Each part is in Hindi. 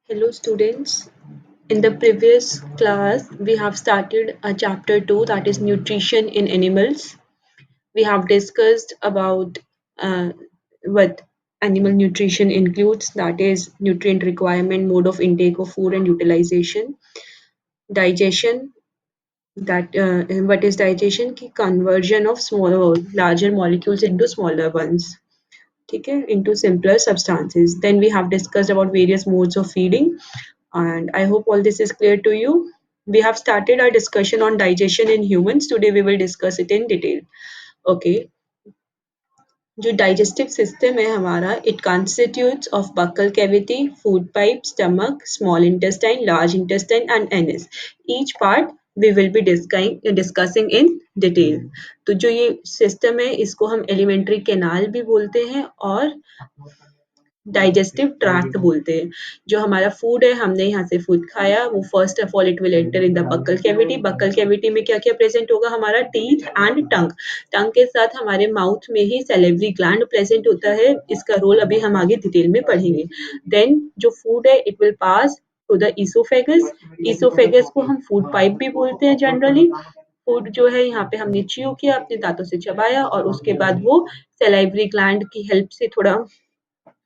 Hello students. In the previous class, we have started a chapter 2 that is nutrition in animals. We have discussed about what animal nutrition includes, that is nutrient requirement, mode of intake of food and utilization, digestion, that what is digestion की conversion of smaller larger molecules into smaller ones. ठीक है, into simpler substances. Then we have discussed about various modes of feeding, and I hope all this is clear to you. We have started our discussion on digestion in humans. Today we will discuss it in detail. Okay, जो digestive system है हमारा, it constitutes of buccal cavity, food pipe, stomach, small intestine, large intestine and anus. Each part we will be discussing in detail. तो जो ये सिस्टम है इसको हम एलिमेंट्री कैनाल भी बोलते हैं और डाइजेस्टिव ट्रैक्ट बोलते हैं। जो हमारा फूड है, हमने यहाँ से फूड खाया, वो first of all it will enter in the buccal cavity. Buccal cavity में क्या क्या प्रेजेंट होगा, हमारा टीथ एंड टंग। टंग के साथ हमारे माउथ में ही सैलिवरी ग्लैंड प्रेजेंट होता है। इसका रोल अभी हम आगे डिटेल में पढ़ेंगे। देन जो फूड है it will pass to the oesophagus. Oesophagus को हम फूड पाइप भी बोलते हैं जनरली। फूड जो है यहाँ पे हमने च्यू किया, अपने दांतों से चबाया और उसके बाद वो सैलिवरी ग्लैंड की हेल्प से थोड़ा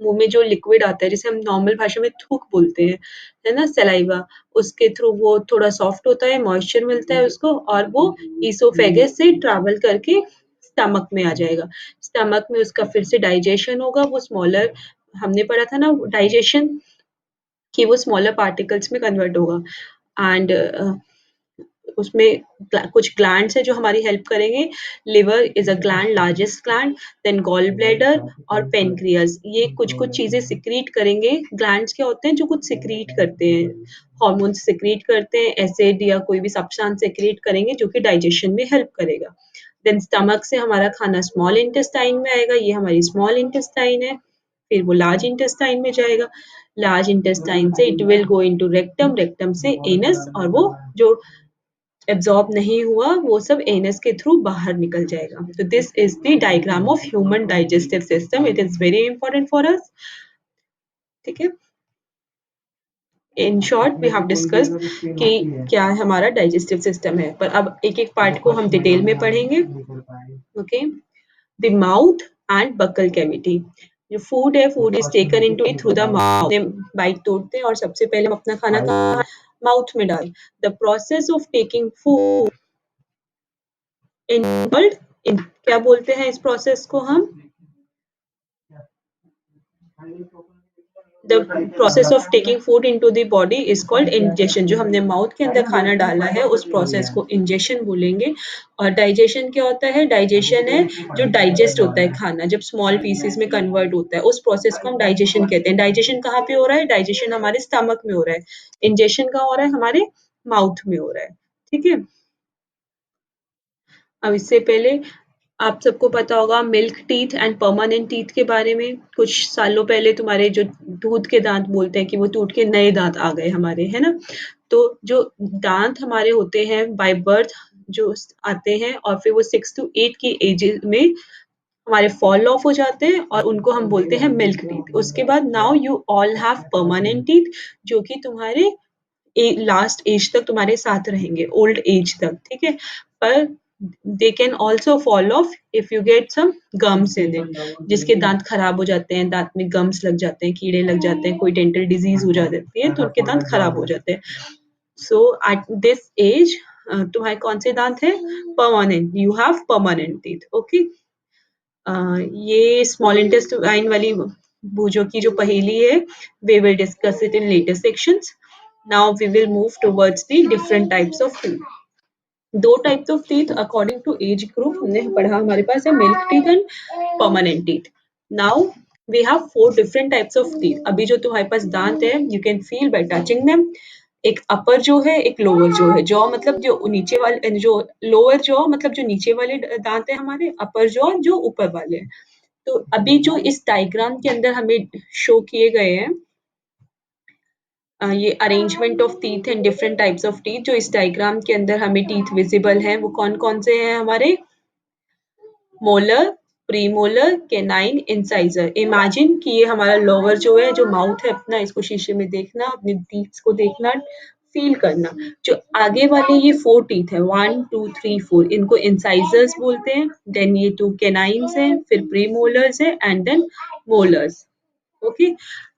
मुंह में जो लिक्विड आता है, जिसे हम नॉर्मल भाषा में थूक बोलते हैं, है ना, सलाइवा, उसके थ्रू वो थोड़ा सॉफ्ट होता है, मॉइस्चर मिलता है उसको और वो ईसोफेगस से ट्रैवल करके स्टमक में आ जाएगा। स्टमक में उसका फिर से डाइजेशन होगा। वो स्मॉलर, हमने पढ़ा था ना डाइजेशन, कि वो स्मॉलर पार्टिकल्स में कन्वर्ट होगा। एंड उसमें कुछ ग्लैंड्स है जो हमारी हेल्प करेंगे। Liver is a gland, largest gland, then gallbladder और पेनक्रियास, ये कुछ कुछ चीजें सिक्रीट करेंगे। ग्लैंड्स क्या होते हैं, जो कुछ सिक्रीट करते हैं, हॉर्मोन्स सिक्रीट करते हैं, एसिड या कोई भी सब्सटेंस सिक्रीट करेंगे जो कि डाइजेशन में हेल्प करेगा। देन स्टमक से हमारा खाना स्मॉल इंटेस्टाइन में आएगा, ये हमारी स्मॉल इंटेस्टाइन है। फिर वो लार्ज इंटेस्टाइन में जाएगा। लार्ज इंटेस्टाइन से it will go into rectum, rectum से एनस, और वो जो एब्जॉर्ब नहीं हुआ वो सब एनस के थ्रू बाहर निकल जाएगा। तो this is the diagram of human digestive system. It is very important for us. ठीक है, in short we have discussed कि क्या हमारा डाइजेस्टिव सिस्टम है, पर अब एक एक पार्ट को हम डिटेल में पढ़ेंगे। Okay, the mouth and buccal cavity. जो फूड है, food is taken into through the mouth. Bite तोड़ते हैं और सबसे पहले हम अपना खाना माउथ में डाल। The process of taking food involve in, क्या बोलते हैं इस प्रोसेस को हम, the process of taking food into the body is called ingestion. जो हमने माउथ के अंदर खाना डाला है उस प्रोसेस को इंजेशन बोलेंगे। और डाइजेशन क्या होता है, डाइजेशन है जो डाइजेस्ट होता है खाना, जब स्मॉल पीसेस में कन्वर्ट होता है, उस प्रोसेस को हम डाइजेशन कहते हैं। डाइजेशन कहाँ पे हो रहा है, डाइजेशन हमारे स्टमक में हो रहा है। इंजेशन कहाँ हो रहा है, हमारे माउथ में हो रहा है। ठीक है, अब इससे पहले आप सबको पता होगा milk teeth and permanent teeth के बारे में। कुछ सालों पहले तुम्हारे जो दूध के दांत बोलते हैं कि वो टूट के नए दांत आ गए हमारे, है ना। तो जो दांत हमारे होते हैं बाय बर्थ जो आते हैं, और फिर वो 6 to 8 की एज में हमारे फॉल ऑफ हो जाते हैं और उनको हम बोलते हैं मिल्क टीथ। उसके बाद now you all have permanent teeth, जो कि तुम्हारे लास्ट एज तक तुम्हारे साथ रहेंगे, ओल्ड एज तक। ठीक है, पर they can also fall off if you get some gums in it, जिसके दांत खराब हो जाते हैं, दांत में गम्स लग जाते हैं, कीड़े लग जाते हैं, कोई डेंटल डिजीज हो जाती है तो उनके दांत खराब हो जाते हैं। सो एट दिस एज तुम्हारे कौन से दांत है, permanent, you have permanent teeth. Okay, ये स्मॉल इंटेस्टाइन वाली भुजों की जो पहेली है, we will discuss it in later sections. Now we will move towards the different types of teeth. दो types of teeth according to age group हमने पढ़ा, हमारे पास है milk teeth and permanent teeth. Now we have 4 different types of teeth. अभी जो तुम्हारे पास दांत है, you can feel by touching them. एक अपर जो है, एक लोअर जो है। जॉ मतलब जो नीचे वाले, जो लोअर जॉ मतलब जो नीचे वाले दांत है हमारे, अपर जॉ जो ऊपर वाले हैं। तो अभी जो इस डायग्राम के अंदर हमें शो किए गए हैं, ये arrangement of teeth and different types of teeth, जो इस डायग्राम के अंदर हमें टीथ विजिबल हैं, वो कौन कौन से हैं हमारे, molar, premolar, canine, incisor. Imagine कि ये हमारा लोअर जो है, जो माउथ है अपना, इसको शीशे में देखना, अपने टीथ को देखना, फील करना। जो आगे वाले ये 4 टीथ है, 1 2 3 4, इनको इंसाइजर्स बोलते हैं। देन ये 2 कैनाइन्स हैं, फिर प्रीमोलर्स है एंड देन मोलर्स। ओके,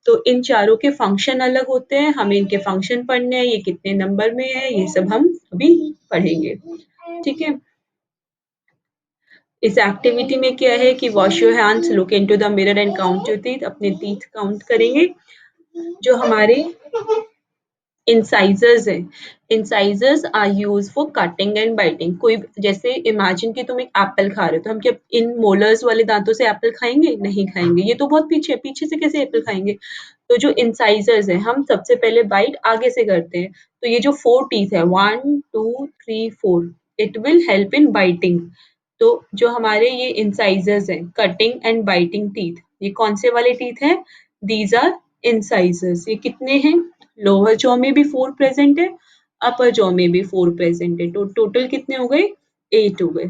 तो इन चारों के फंक्शन अलग होते हैं, हमें इनके फंक्शन पढ़ने हैं, ये कितने नंबर में है, ये सब हम अभी पढ़ेंगे। ठीक है, इस एक्टिविटी में क्या है कि wash your hands, look into the mirror and count your teeth. अपने टीथ काउंट करेंगे। जो हमारे इंसाइजर्स हैं, incisors are use for cutting and biting. कोई जैसे इमेजिन कि तुम एक एप्पल खा रहे हो, तो हम क्या इन मोलर्स वाले दांतों से एप्पल खाएंगे? नहीं खाएंगे, ये तो बहुत पीछे पीछे से कैसे एप्पल खाएंगे। तो जो इंसाइजर्स है, हम सबसे पहले बाइट आगे से करते हैं। तो ये जो 4 टीथ है, 1 2 3 4, it will help in biting. तो जो हमारे ये इंसाइजर्स हैं, कटिंग एंड बाइटिंग टीथ, ये कौन से वाले टीथ हैं? These are incisors. ये कितने हैं? लोअर जॉ में भी 4 प्रेजेंट है, अपर जॉ में भी 4 प्रेजेंट है। तो टोटल कितने हो गए? 8 हो गए।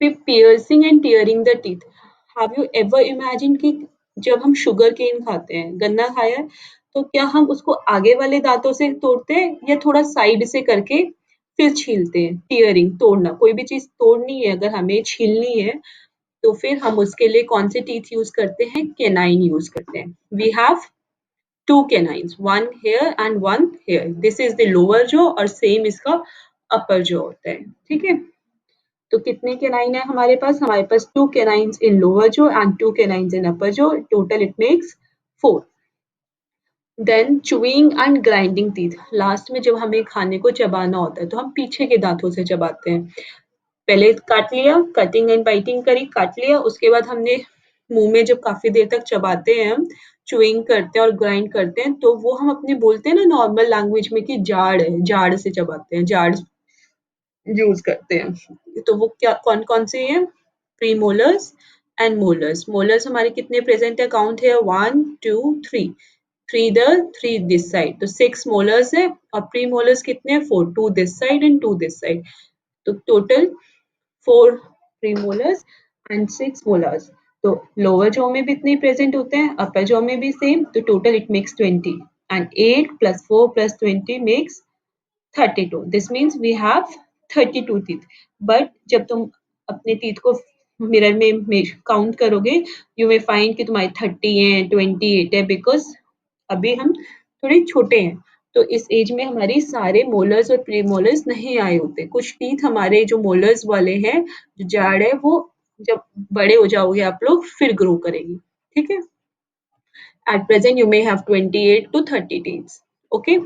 फिर piercing and tearing the teeth. Have you ever imagine कि जब हम शुगर केन खाते हैं, गन्ना खाया है, तो क्या हम उसको आगे वाले दांतों से तोड़ते हैं या थोड़ा साइड से करके फिर छीलते हैं? टीयरिंग, तोड़ना। कोई भी चीज तोड़नी है, अगर हमें छीलनी है, तो फिर हम उसके लिए कौन से टीथ यूज करते हैं? कैनाइन यूज करते हैं। We have 2 canines, one here and one here. This is the lower jaw और सेम इसका upper jaw होता है। ठीक है, तो कितने canine है हमारे पास? हमारे पास 2 canines in lower jaw and 2 canines in upper jaw. Total it makes 4. Then chewing and grinding teeth. Last में जब हमें खाने को चबाना होता है, तो हम पीछे के दांतों से चबाते हैं। पहले काट लिया, कटिंग एंड बाइटिंग करी, काट लिया, उसके बाद हमने मुंह में जब काफी देर तक चबाते हैं, हम चुइंग करते हैं और ग्राइंड करते हैं, तो वो हम अपने बोलते हैं ना नॉर्मल लैंग्वेज में कि जाड़ है, जाड़ से चबाते हैं, जाड़ यूज करते हैं। तो वो क्या कौन कौन से हैं? Premolars and molars. मोलर्स हमारे कितने प्रेजेंट है? काउंट है 1 2 3, 3 इधर 3 दिस साइड, तो 6 मोलर्स है। और प्रीमोलर्स कितने हैं? 4, 2 this side and 2 this side. तो टोटल 4 प्रीमोलर्स एंड 6 मोलर्स। तो लोअर जॉ में भी इतने प्रेजेंट होते हैं, अपर जॉ में भी सेम, तो total it makes 20 and 8 plus 4 plus 20 makes 32. This means we have 32 teeth. But जब तुम अपने teeth को मिरर में काउंट करोगे, यू मे फाइंड कि तुम्हारे 30 है, 28 है, बिकॉज अभी हम थोड़े छोटे हैं। तो इस एज में हमारी सारे मोलर्स और प्रीमोलर्स नहीं आए होते। कुछ टीथ हमारे जो मोलर्स वाले हैं, जो जाड़ है, वो जब बड़े हो जाओगे आप लोग, फिर ग्रो करेगी। ठीक है, at present you may have 28 to 30 teeth. Okay,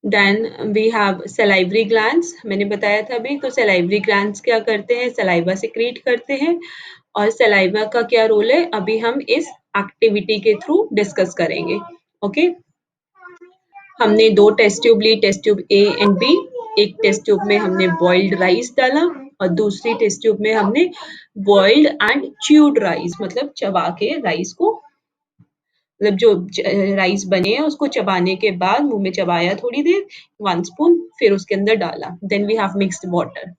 then we have salivary glands. मैंने बताया था अभी, तो सलाइवरी ग्लैंड्स क्या करते हैं? सलाइवा सिक्रीट करते हैं। और सलाइवा का क्या रोल है, अभी हम इस एक्टिविटी के थ्रू डिस्कस करेंगे। ओके, हमने 2 टेस्ट ट्यूब ली, test tube A and B. एक टेस्ट ट्यूब में हमने बॉइल्ड राइस डाला और दूसरी टेस्ट ट्यूब में हमने बॉइल्ड एंड च्यूड राइस, मतलब चबा के राइस को, मतलब जो राइस बने हैं उसको चबाने के बाद मुंह में चबाया थोड़ी देर, 1 स्पून, फिर उसके अंदर डाला। Then we have mixed water.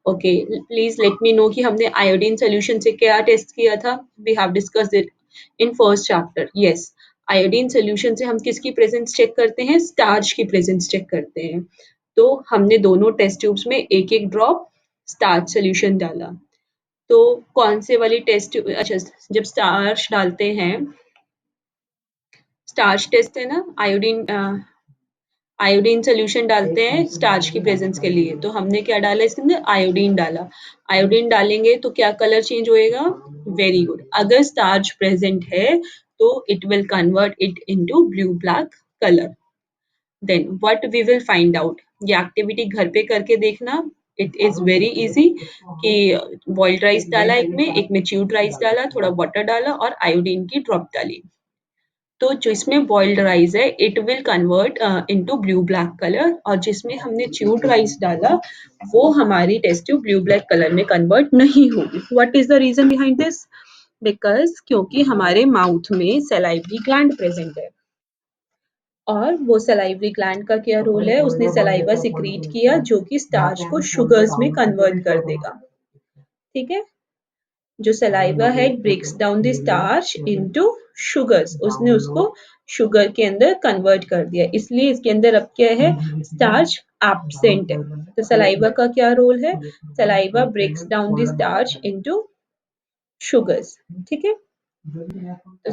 Okay, please let me know कि हमने आयोडीन सोल्यूशन से क्या टेस्ट किया था। We have discussed it in first chapter. Yes, iodine solution से हम किसकी प्रेजेंस चेक करते हैं? स्टार्च की प्रेजेंस चेक करते हैं। तो हमने दोनों टेस्ट ट्यूब्स में एक एक ड्रॉप स्टार्च सोल्यूशन डाला। तो कौन से वाली टेस्ट, अच्छा, जब स्टार्च डालते हैं, स्टार्च टेस्ट है ना, आयोडीन आयोडीन सोल्यूशन डालते हैं स्टार्च की प्रेजेंस के लिए, तो हमने क्या डाला इसके अंदर? आयोडीन डाला। आयोडीन डालेंगे तो क्या कलर चेंज होएगा? वेरी गुड, अगर स्टार्च प्रेजेंट है तो it will convert it into blue black colour. Then what we will find out, ये एक्टिविटी घर पे करके देखना। इट इज वेरी इजी कि बॉइल्ड राइस डाला एक में च्यूड राइस डाला, थोड़ा वाटर डाला और आयोडीन की ड्रॉप डाली। तो जिसमें बॉइल्ड राइस है, it will convert into blue black colour, और जिसमें हमने च्यूड राइस डाला, वो हमारी test tube blue black colour में कन्वर्ट नहीं होगी। What is the reason behind this? Because क्योंकि हमारे माउथ में सलाइवरी ग्लैंड प्रेजेंट है, और वो सलाइवरी ग्लैंड का क्या रोल है? उसने सलाइवा सिक्रीट किया जो कि स्टार्च को शुगर्स में कन्वर्ट कर देगा। ठीक है, जो सलाइवा है breaks down the starch into sugars, उसने उसको शुगर के अंदर कन्वर्ट कर दिया, इसलिए इसके अंदर अब क्या है, स्टार्च एब्सेंट है। तो सलाइवा का क्या रोल है, saliva breaks down the starch into sugars, ठीक है।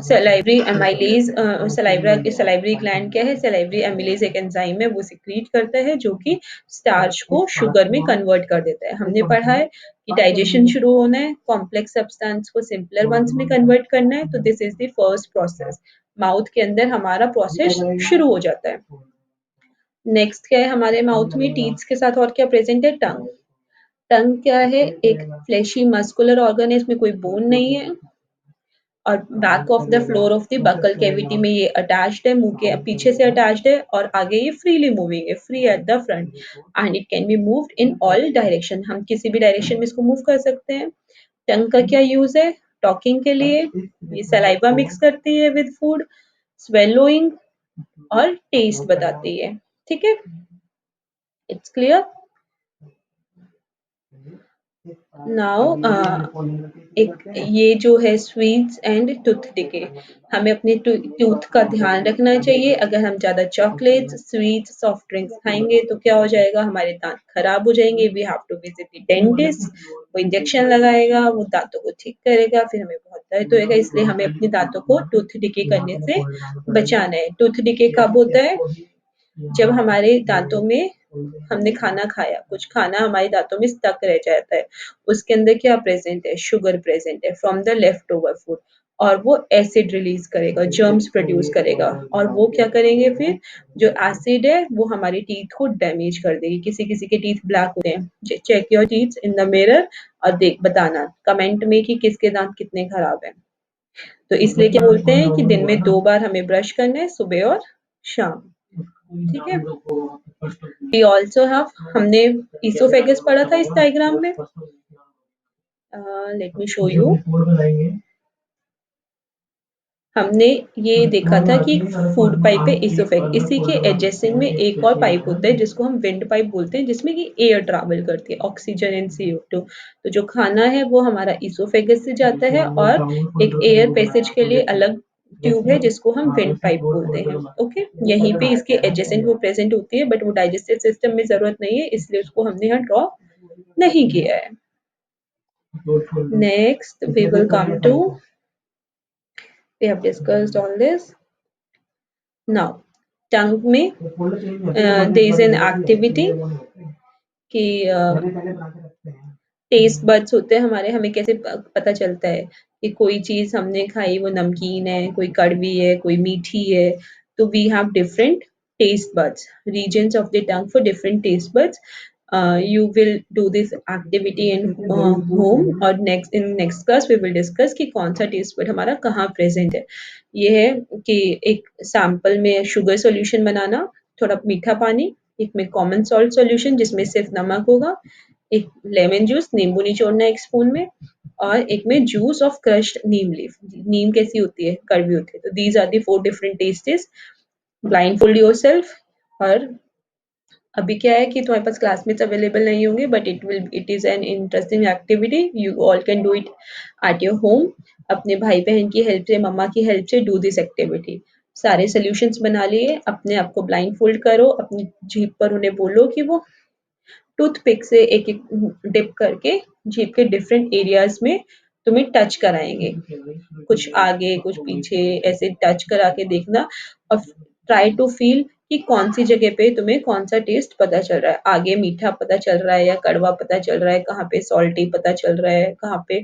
सलाइवरी एमाइलेज, सलाइवरी ग्लैंड क्या है, सलाइवरी एमिलेज एक एंजाइम है, वो सिक्रीट करता है जो कि स्टार्च को शुगर में कन्वर्ट कर देता है। हमने पढ़ा है कि डाइजेशन शुरू होना है, कॉम्प्लेक्स सब्सटेंस को सिंपलर वंस में कन्वर्ट करना है, तो this is the first process. Mouth के अंदर हमारा प्रोसेस शुरू हो जाता है। नेक्स्ट क्या है हमारे माउथ में, टीथ्स के साथ और क्या प्रेजेंट है, टंग। टंग क्या है, एक फ्लैशी मस्कुलर ऑर्गन है, इसमें कोई बोन नहीं है और back of the floor of the buccal cavity में ये अटैच्ड है, मुंह के पीछे से अटैच्ड है और आगे ये फ्रीली मूविंग है, free at the front end it can be moved in all direction, हम किसी भी डायरेक्शन में इसको मूव कर सकते हैं। टंग का क्या यूज है, टॉकिंग के लिए, ये सलाइवा मिक्स करती है विद फूड, स्वेलोइंग और टेस्ट बताती है, ठीक है, इट्स क्लियर। नाउ एक ये जो है स्वीट्स एंड टूथ डिके, हमें अपने टूथ का ध्यान रखना चाहिए। अगर हम ज्यादा चॉकलेट्स, स्वीट्स, सॉफ्ट ड्रिंक्स खाएंगे तो क्या हो जाएगा, हमारे दांत खराब हो जाएंगे। We have to visit the dentist, वो इंजेक्शन लगाएगा, वो दांतों को ठीक करेगा, फिर हमें बहुत दर्द होएगा, इसलिए हमें अपने दांतों को टूथ डिके करने से बचाना है। टूथ डिके कब होता है, जब हमारे दांतों में हमने खाना खाया, कुछ खाना हमारे दांतों में स्टक रह जाता है, उसके अंदर क्या प्रेजेंट है, शुगर प्रेजेंट है from the left over food, और वो एसिड रिलीज करेगा, जर्म्स प्रोड्यूस करेगा, और वो क्या करेंगे फिर, जो एसिड है वो हमारी टीथ को डैमेज कर देगी। किसी किसी के टीथ ब्लैक होते हैं, check your teeth in the mirror और देख बताना कमेंट में कि किसके दांत कितने खराब है। तो इसलिए क्या बोलते हैं कि दिन में 2 बार हमें ब्रश करना है, सुबह और शाम, ठीक है। वी ऑल्सो हैव, हमने इसोफेगस पढ़ा था इस डायग्राम में, लेट मी शो यू। हमने ये देखा था कि फूड पाइप है इसोफेग, इसी के एडजेसेंट में एक और पाइप होता है जिसको हम विंड पाइप बोलते हैं, जिसमें कि एयर ट्रैवल करती है, ऑक्सीजन एंड CO2। तो जो खाना है वो हमारा इसोफेगस से जाता है और एक एयर पैसेज के लिए अलग ट्यूब है जिसको हम विंड पाइप बोलते हैं, ओके। यहीं पे इसके एडजेसेंट वो प्रेजेंट होती है, बट वो डाइजेस्टिव सिस्टम में जरूरत नहीं है, इसलिए उसको हमने यहाँ ड्रॉ नहीं किया है। Next we will come to, we have discussed all this. Now tongue में there is an activity कि टेस्ट बड्स होते हैं हमारे, हमें कैसे पता चलता है कि कोई चीज हमने खाई वो नमकीन है, कोई कड़वी है, कोई मीठी है। तो we have different taste buds, reasons of the tongue for different taste buds. You will do this activity in home और next class we will discuss कि कौन सा टेस्ट बड हमारा कहाँ प्रेजेंट है। ये है कि एक सैंपल में शुगर सॉल्यूशन बनाना, थोड़ा मीठा पानी, एक में कॉमन सॉल्ट सॉल्यूशन जिसमें सिर्फ नमक होगा, एक लेमन जूस, नींबू निचोड़ना एक स्पून में, और एक में juice of crushed neem leaf. नीम कैसी होती है, कड़वी होती है। तो these are the 4 different tastes. Blindfold yourself, और अभी क्या है कि तुम्हारे पास क्लासमेट्स अवेलेबल नहीं होंगे, but it is an interesting activity, you all can do it at your home. अपने भाई बहन की हेल्प से, मम्मा की हेल्प से डू दिस एक्टिविटी। सारे सोल्यूशंस बना लिए, अपने आप को ब्लाइंड फोल्ड करो, अपनी जीभ पर उन्हें बोलो कि वो टूथपिक से एक एक डिप करके जीभ के डिफरेंट एरियाज में तुम्हें टच कराएंगे, कुछ आगे कुछ पीछे, ऐसे टच करा के देखना और ट्राई टू फील कि कौन सी जगह पे तुम्हें कौन सा टेस्ट पता चल रहा है, आगे मीठा पता चल रहा है या कड़वा पता चल रहा है, कहाँ पे सॉल्टी पता चल रहा है, कहाँ पे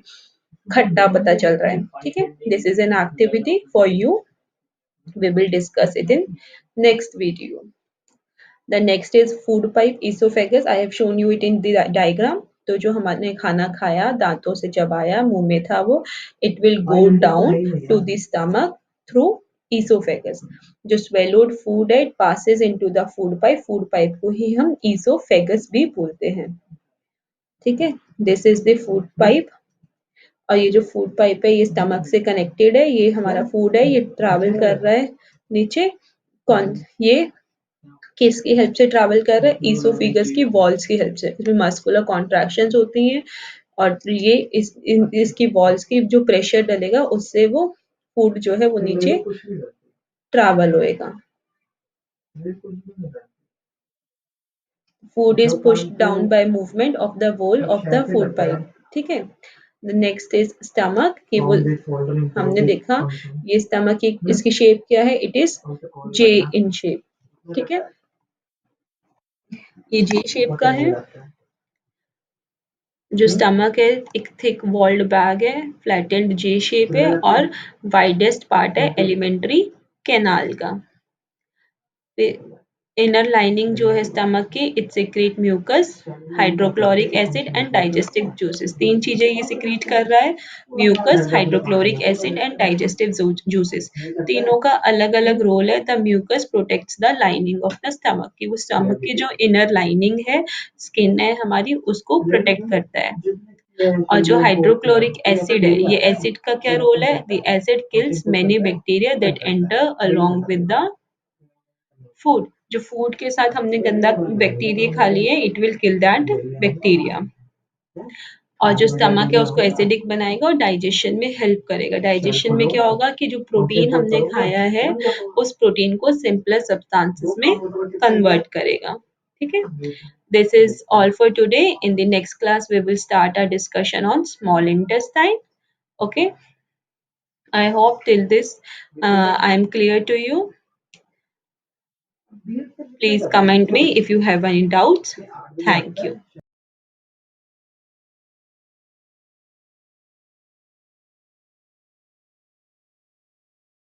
खट्टा पता चल रहा है, ठीक है। This is an activity for you, we will discuss it in next video. The next is food pipe esophagus. I have shown you it in the diagram. तो जो हमने खाना खाया, दांतों से चबाया, मुंह में था वो, it will go down to the stomach through esophagus. जो swallowed food है, it passes into the food pipe. Food pipe को ही हम esophagus भी बोलते हैं, ठीक है। This is the food pipe. और ये जो फूड पाइप है ये स्टमक से कनेक्टेड है, ये हमारा फूड है, ये ट्रैवल कर रहा है नीचे, कौन ये किसकी हेल्प से ट्रैवल कर रहा है, ईसोफेगस की वॉल्स की हेल्प से। इसमें मस्कुलर कॉन्ट्रैक्शंस होती हैं और ये इसकी वॉल्स की जो प्रेशर डलेगा उससे वो फूड जो है वो नीचे ट्रैवल होएगा। Food is pushed down by movement of the wall of the food pipe, ठीक है। The next is stomach कि वो हमने देखा ये stomach की इसकी शेप क्या है, it is J in shape, ठीक है। ये J शेप का है। जो स्टमक है एक थिक वॉल्ड बैग है, फ्लैटेंड J शेप है और वाइडेस्ट पार्ट है एलिमेंट्री कैनाल का। इनर लाइनिंग जो है स्टमक की it secrete mucus, hydrochloric acid and digestive juices. तीन चीजें ये सिक्रीट कर रहा है, mucus, hydrochloric acid and digestive juices. तीनों का अलग अलग रोल है। The mucus protects the lining of the stomach की, वो स्टमक की जो इनर लाइनिंग है, स्किन है हमारी, उसको प्रोटेक्ट करता है। और जो हाइड्रोक्लोरिक एसिड है, ये एसिड का क्या रोल है, the acid kills many bacteria that enter along with the food. जो फूड के साथ हमने गंदा बैक्टीरिया खा लिए, it will kill that bacteria. और जो स्टमक है उसको एसिडिक बनाएगा और डाइजेशन में हेल्प करेगा। डाइजेशन में क्या होगा कि जो प्रोटीन हमने खाया है उस प्रोटीन को सिंपलर सब्सटेंसेस में कन्वर्ट करेगा, ठीक है। This is all for today. In the next class, we will start our discussion on small intestine. Okay. I hope till this I am clear to you. Please comment me if you have any doubts. Thank you.